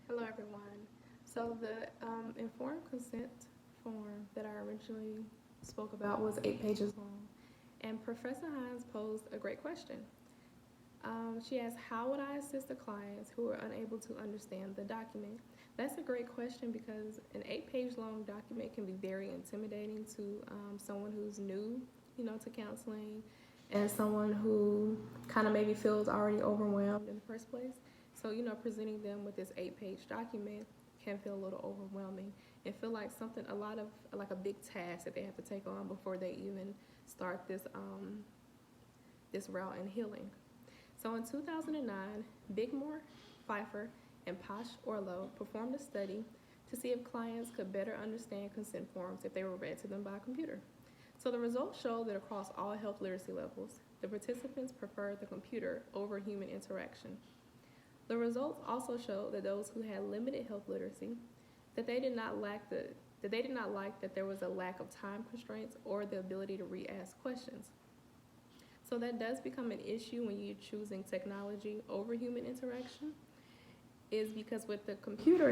Hello, everyone. So the informed consent form that I originally spoke about was 8 pages long, and Professor Hines posed a great question. She asked, "How would I assist the clients who are unable to understand the document?" That's a great question because an 8 page long document can be very intimidating to someone who's new, to counseling, and someone who kind of maybe feels already overwhelmed in the first place. So, presenting them with this 8 page document can feel a little overwhelming and feel like something, a lot of like a big task that they have to take on before they even start this route in healing. So in 2009, Bigmore, Pfeiffer, and Posh Orlow performed a study to see if clients could better understand consent forms if they were read to them by a computer. So the results showed that across all health literacy levels, the participants preferred the computer over human interaction. The results also showed that those who had limited health literacy, that they did not lack the that they did not like that there was a lack of time constraints or the ability to re-ask questions. So that does become an issue when you're choosing technology over human interaction, is because with the computer,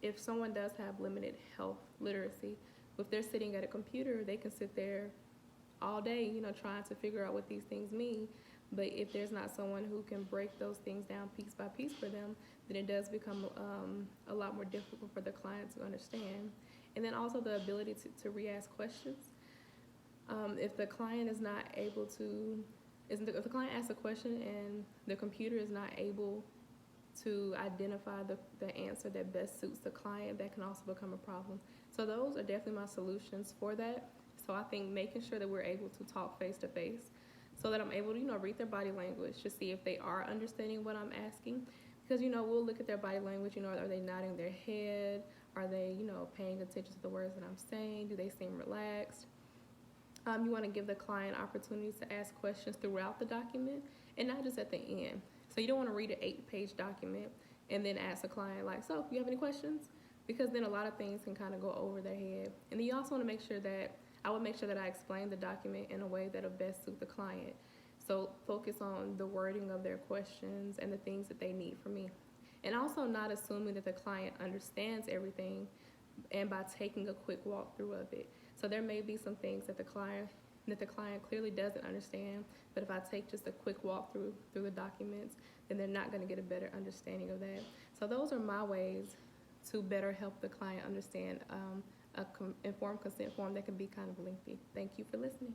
if someone does have limited health literacy, if they're sitting at a computer, they can sit there all day, trying to figure out what these things mean. But if there's not someone who can break those things down piece by piece for them, then it does become a lot more difficult for the client to understand. And then also the ability to re-ask questions. If the client is not able to, if the client asks a question and the computer is not able to identify the answer that best suits the client, that can also become a problem. So those are definitely my solutions for that. So I think making sure that we're able to talk face to face so that I'm able to, read their body language to see if they are understanding what I'm asking. Because, we'll look at their body language, are they nodding their head? Are they, paying attention to the words that I'm saying? Do they seem relaxed? You want to give the client opportunities to ask questions throughout the document and not just at the end. So you don't want to read an 8 page document and then ask the client, like, so, you have any questions? Because then a lot of things can kind of go over their head. And then you also want to make sure that I would make sure that I explain the document in a way that'll best suit the client. So focus on the wording of their questions and the things that they need from me. And also not assuming that the client understands everything and by taking a quick walkthrough of it. So there may be some things that the client clearly doesn't understand, but if I take just a quick walkthrough through the documents, then they're not going to get a better understanding of that. So those are my ways to better help the client understand informed consent form that can be kind of lengthy. Thank you for listening.